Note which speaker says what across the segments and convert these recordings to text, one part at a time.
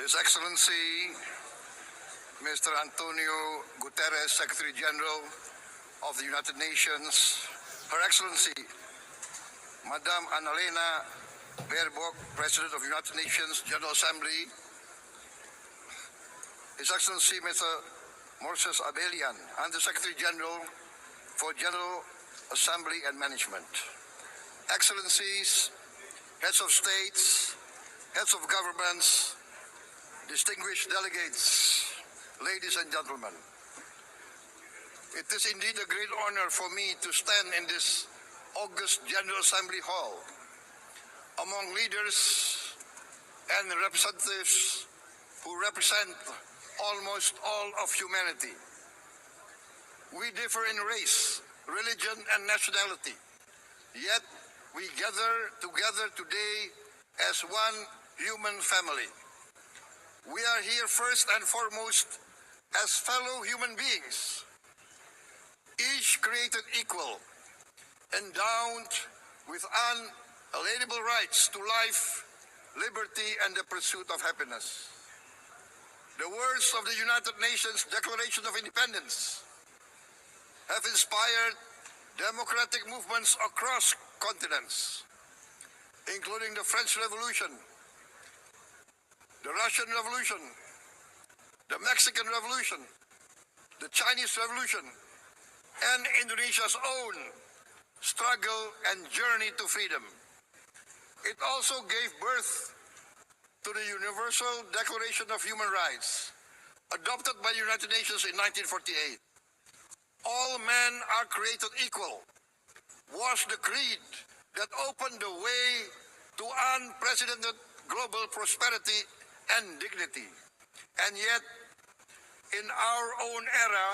Speaker 1: His Excellency, Mr. Antonio Guterres, Secretary General of the United Nations, Her Excellency, Madame Annalena Baerbock, President of the United Nations General Assembly, His Excellency, Mr. Moses Abelian, Under-Secretary General for General Assembly and Management, Excellencies, Heads of States, Heads of Governments, distinguished delegates, ladies and gentlemen. It is indeed a great honor for me to stand in this august General Assembly Hall among leaders and representatives who represent almost all of humanity. We differ in race, religion, and nationality, yet we gather together today as one human family. We are here first and foremost as fellow human beings, each created equal, endowed with unalienable rights to life, liberty, and the pursuit of happiness. The words of the United Nations Declaration of Independence have inspired democratic movements across continents, including the French Revolution, the Russian Revolution, the Mexican Revolution, the Chinese Revolution, and Indonesia's own struggle and journey to freedom. It also gave birth to the Universal Declaration of Human Rights, adopted by the United Nations in 1948. All men are created equal was the creed that opened the way to unprecedented global prosperity and dignity. And yet, in our own era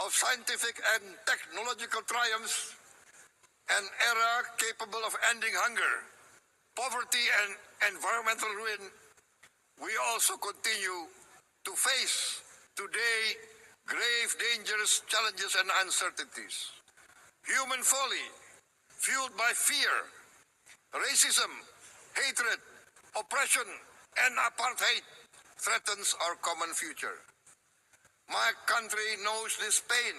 Speaker 1: of scientific and technological triumphs, an era capable of ending hunger, poverty, and environmental ruin, we also continue to face today grave, dangerous challenges and uncertainties. Human folly, fueled by fear, racism, hatred, oppression, and apartheid, threatens our common future. My country knows this pain.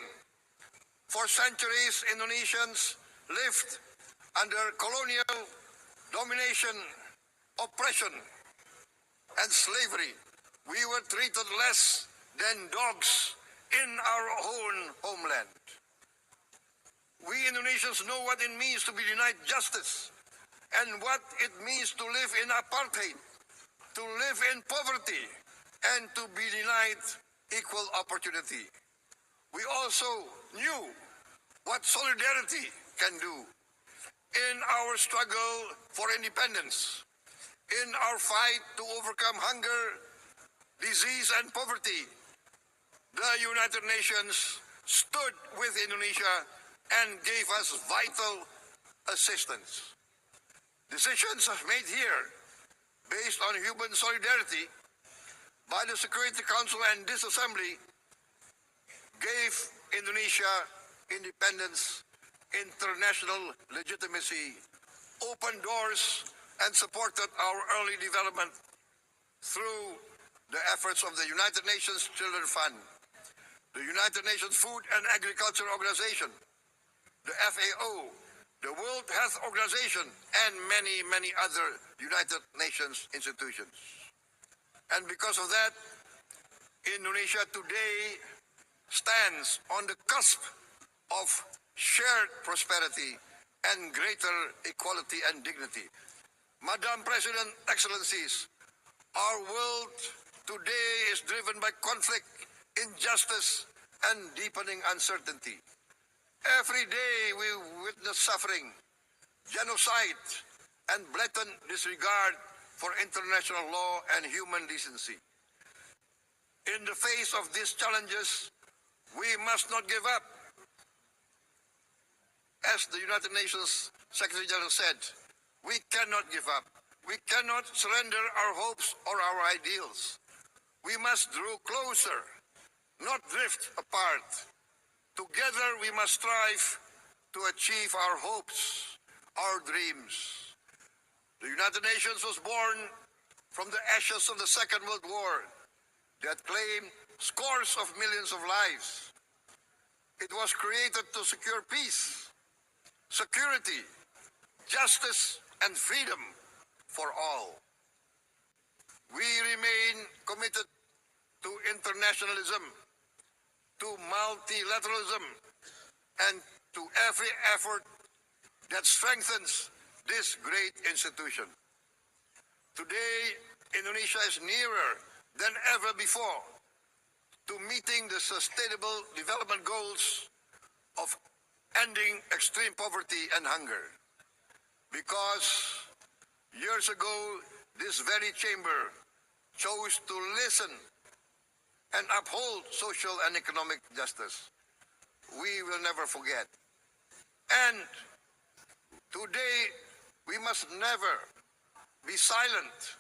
Speaker 1: For centuries, Indonesians lived under colonial domination, oppression, and slavery. We were treated less than dogs in our own homeland. We Indonesians know what it means to be denied justice and what it means to live in apartheid, to live in poverty, and to be denied equal opportunity. We also knew what solidarity can do in our struggle for independence, in our fight to overcome hunger, disease, and poverty. The United Nations stood with Indonesia and gave us vital assistance. Decisions made here based on human solidarity by the Security Council and this Assembly gave Indonesia independence, international legitimacy, opened doors, and supported our early development through the efforts of the United Nations Children Fund, the United Nations Food and Agriculture Organization, the FAO, the World Health Organization, and many, many other United Nations institutions. And because of that, Indonesia today stands on the cusp of shared prosperity and greater equality and dignity. Madam President, Excellencies, our world today is driven by conflict, injustice, and deepening uncertainty. Every day we witness suffering, genocide, and blatant disregard for international law and human decency. In the face of these challenges, we must not give up. As the United Nations Secretary General said, we cannot give up. We cannot surrender our hopes or our ideals. We must draw closer, not drift apart. Together we must strive to achieve our hopes, our dreams. The United Nations was born from the ashes of the Second World War that claimed scores of millions of lives. It was created to secure peace, security, justice, and freedom for all. We remain committed to internationalism, to multilateralism, and to every effort that strengthens this great institution. Today, Indonesia is nearer than ever before to meeting the sustainable development goals of ending extreme poverty and hunger. Because years ago, this very chamber chose to listen and uphold social and economic justice. We will never forget. And today, we must never be silent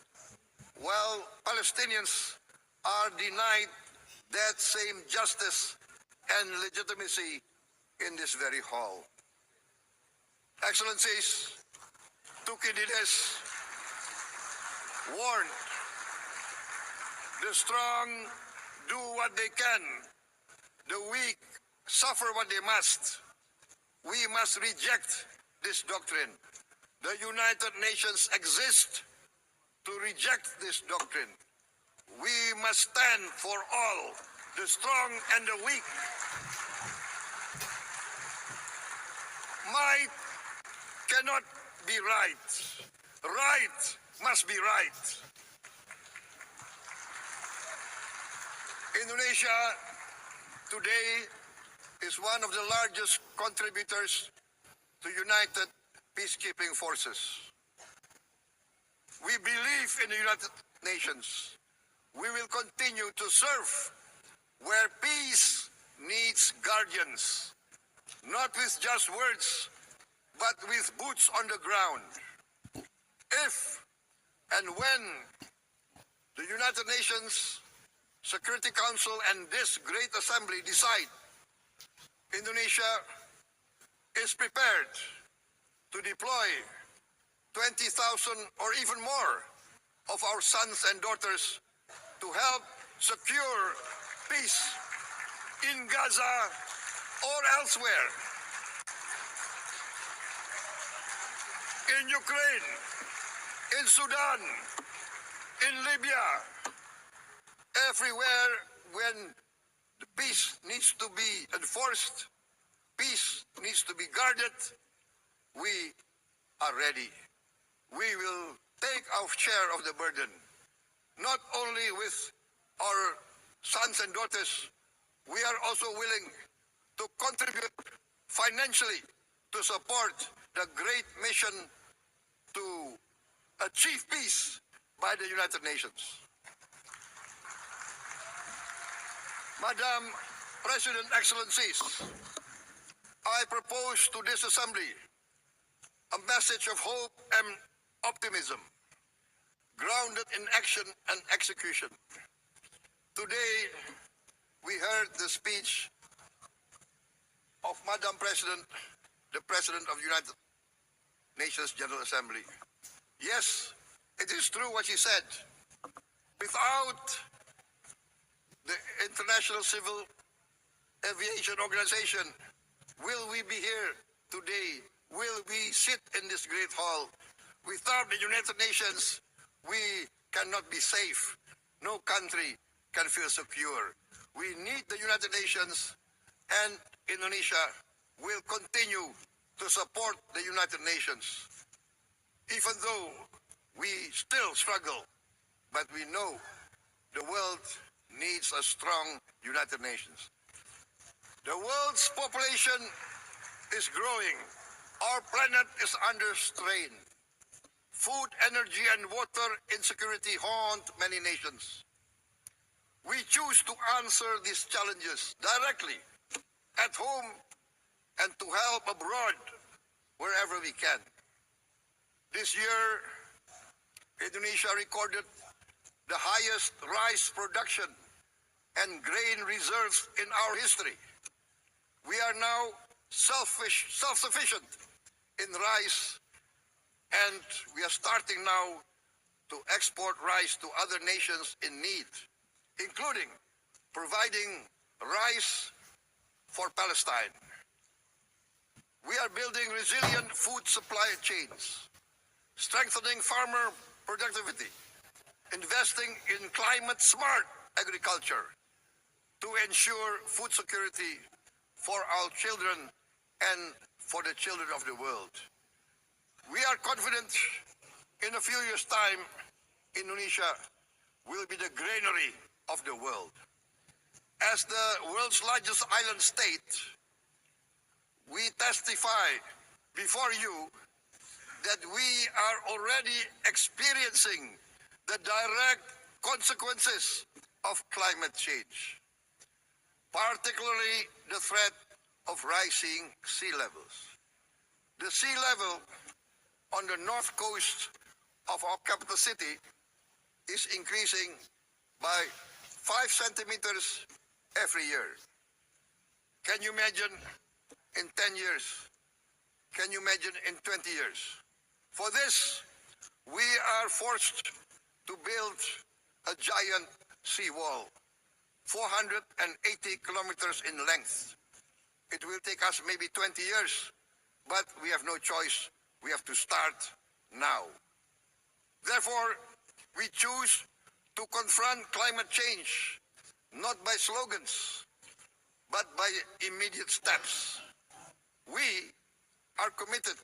Speaker 1: while Palestinians are denied that same justice and legitimacy in this very hall. Excellencies, Thucydides warned, the strong do what they can, the weak suffer what they must. We must reject this doctrine. The United Nations exist to reject this doctrine. We must stand for all, the strong and the weak. Might cannot be right. Right must be right. Indonesia today is one of the largest contributors to United Peacekeeping Forces. We believe in the United Nations. We will continue to serve where peace needs guardians, not with just words, but with boots on the ground. If and when the United Nations Security Council and this great assembly decide Indonesia is prepared to deploy 20,000 or even more of our sons and daughters to help secure peace in Gaza or elsewhere, in Ukraine, in Sudan, in Libya, everywhere when the peace needs to be enforced, peace needs to be guarded, we are ready. We will take our share of the burden, not only with our sons and daughters, we are also willing to contribute financially to support the great mission to achieve peace by the United Nations. Madam President, Excellencies, I propose to this Assembly a message of hope and optimism, grounded in action and execution. Today, we heard the speech of Madam President, the President of the United Nations General Assembly. Yes, it is true what she said. Without the International Civil Aviation Organization, will we be here today? Will we sit in this great hall? Without the United Nations, we cannot be safe. No country can feel secure. We need the United Nations, and Indonesia will continue to support the United Nations. Even though we still struggle, but we know the world needs a strong United Nations. The world's population is growing. Our planet is under strain. Food, energy, and water insecurity haunt many nations. We choose to answer these challenges directly at home and to help abroad wherever we can. This year, Indonesia recorded the highest rice production and grain reserves in our history. We are now self-sufficient in rice, and we are starting now to export rice to other nations in need, including providing rice for Palestine. We are building resilient food supply chains, strengthening farmer productivity, investing in climate-smart agriculture to ensure food security for our children and for the children of the world. We are confident in a few years' time, Indonesia will be the granary of the world. As the world's largest island state, we testify before you that we are already experiencing the direct consequences of climate change, particularly the threat of rising sea levels. The sea level on the north coast of our capital city is increasing by 5 centimeters every year. Can you imagine in 10 years? Can you imagine in 20 years? For this, we are forced to build a giant seawall, 480 kilometers in length. It will take us maybe 20 years, but we have no choice. We have to start now. Therefore, we choose to confront climate change, not by slogans, but by immediate steps. We are committed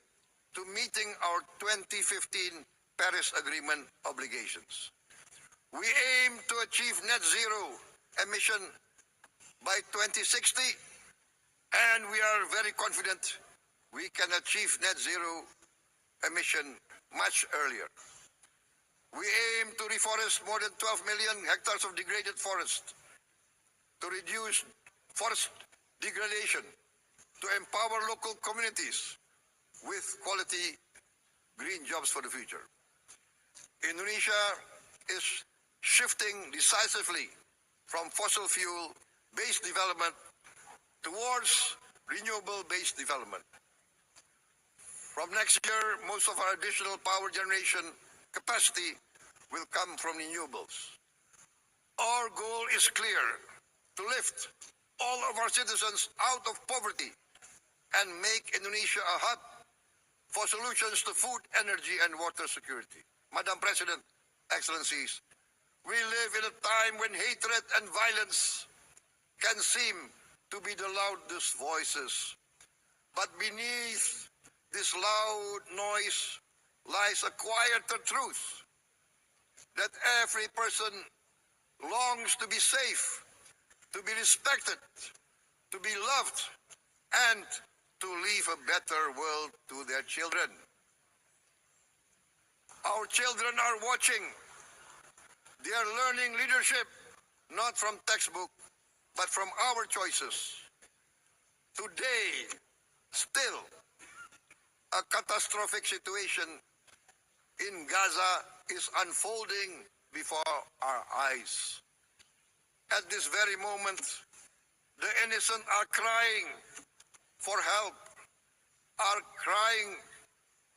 Speaker 1: to meeting our 2015 Paris Agreement obligations. We aim to achieve net zero emission by 2060, and we are very confident we can achieve net zero emission much earlier. We aim to reforest more than 12 million hectares of degraded forest, to reduce forest degradation, to empower local communities with quality green jobs for the future. Indonesia is shifting decisively from fossil fuel-based development towards renewable-based development. From next year, most of our additional power generation capacity will come from renewables. Our goal is clear: to lift all of our citizens out of poverty and make Indonesia a hub for solutions to food, energy, and water security. Madam President, Excellencies, we live in a time when hatred and violence can seem to be the loudest voices. But beneath this loud noise lies a quieter truth, that every person longs to be safe, to be respected, to be loved, and to leave a better world to their children. Our children are watching. They are learning leadership, not from textbook, but from our choices. Today, still, a catastrophic situation in Gaza is unfolding before our eyes. At this very moment, the innocent are crying for help, are crying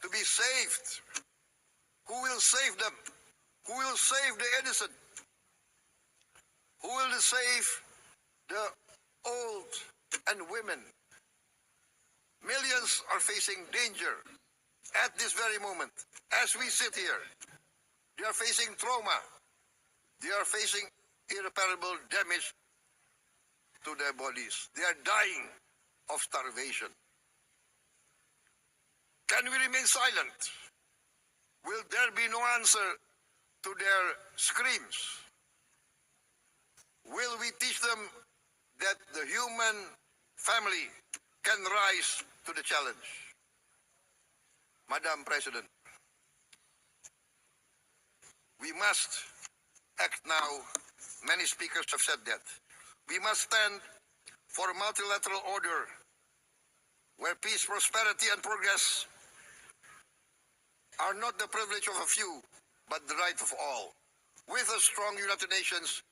Speaker 1: to be saved. Who will save them? Who will save the innocent? Who will save the old and women? Millions are facing danger at this very moment. As we sit here, they are facing trauma. They are facing irreparable damage to their bodies. They are dying of starvation. Can we remain silent? Will there be no answer to their screams? Will we teach them that the human family can rise to the challenge? Madam President, we must act now. Many speakers have said that. We must stand for a multilateral order where peace, prosperity, and progress are not the privilege of a few, but the right of all. With a strong United Nations,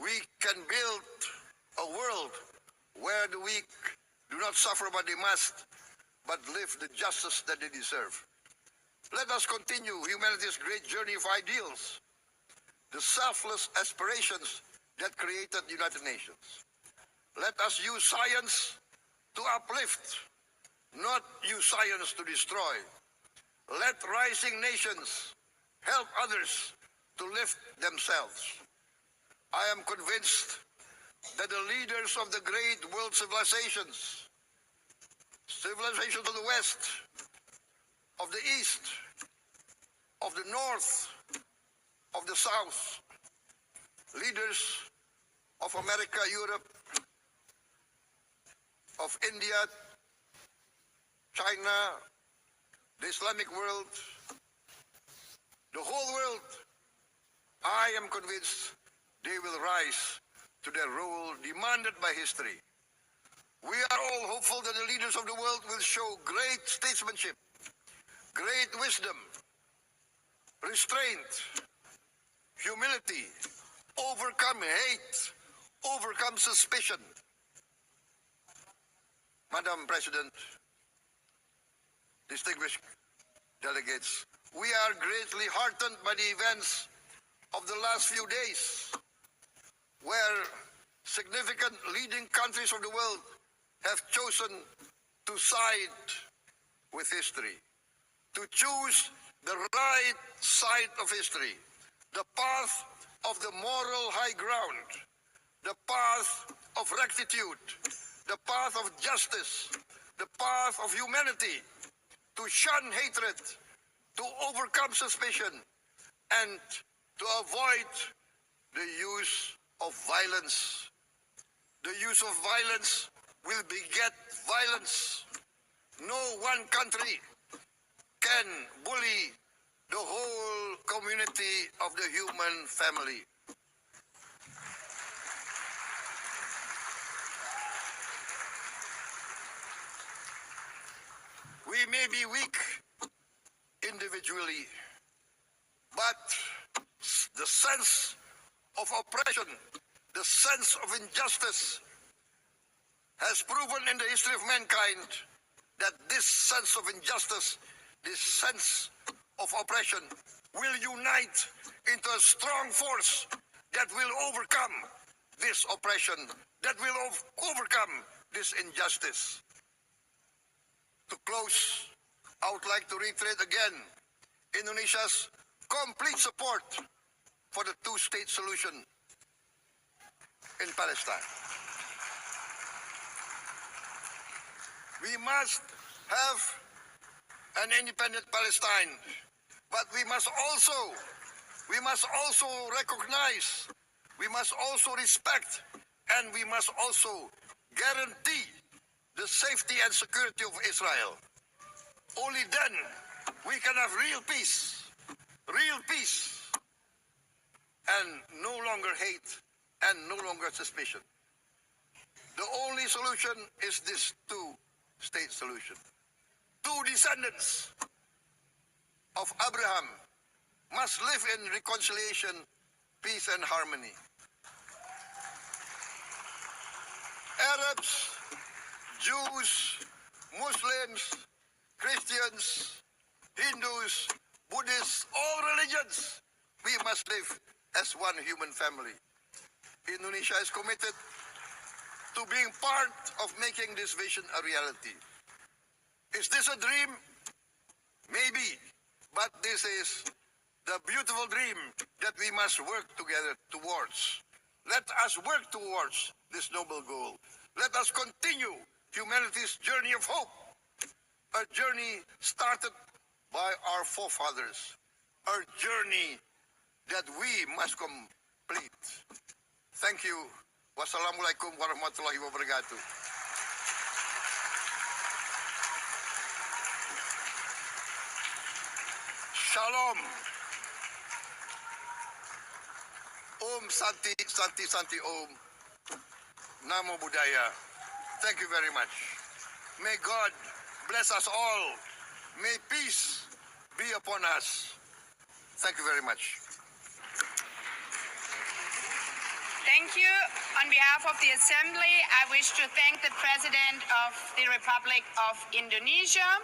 Speaker 1: we can build a world where the weak do not suffer what they must, but live the justice that they deserve. Let us continue humanity's great journey of ideals, the selfless aspirations that created the United Nations. Let us use science to uplift, not use science to destroy. Let rising nations help others to lift themselves. I am convinced that the leaders of the great world civilizations of the West, of the East, of the North, of the South, leaders of America, Europe, of India, China, the Islamic world, the whole world, I am convinced they will rise to their role demanded by history. We are all hopeful that the leaders of the world will show great statesmanship, great wisdom, restraint, humility, overcome hate, overcome suspicion. Madam President, distinguished delegates, we are greatly heartened by the events of the last few days, where significant leading countries of the world have chosen to side with history, to choose the right side of history, the path of the moral high ground, the path of rectitude, the path of justice, the path of humanity, to shun hatred, to overcome suspicion, and to avoid the use of violence. The use of violence will beget violence. No one country can bully the whole community of the human family. We may be weak individually, but the sense of oppression, the sense of injustice has proven in the history of mankind that this sense of injustice, this sense of oppression will unite into a strong force that will overcome this oppression, that will overcome this injustice. To close, I would like to reiterate again Indonesia's complete support for the two-state solution in Palestine. We must have an independent Palestine, but we must also recognize, we must also respect, and we must also guarantee the safety and security of Israel. Only then we can have real peace, and no longer hate and no longer suspicion. The only solution is this two-state solution. Two descendants of Abraham must live in reconciliation, peace, and harmony. Arabs, Jews, Muslims, Christians, Hindus, Buddhists, all religions, we must live as one human family. Indonesia is committed to being part of making this vision a reality. Is this a dream? Maybe, but this is the beautiful dream that we must work together towards. Let us work towards this noble goal. Let us continue humanity's journey of hope, a journey started by our forefathers, a journey that we must complete. Thank you. Wassalamualaikum warahmatullahi wabarakatuh. Shalom. Om Santi, Santi, Santi Om. Namo Buddhaya. Thank you very much. May God bless us all. May peace be upon us. Thank you very much.
Speaker 2: Thank you. On behalf of the Assembly, I wish to thank the President of the Republic of Indonesia,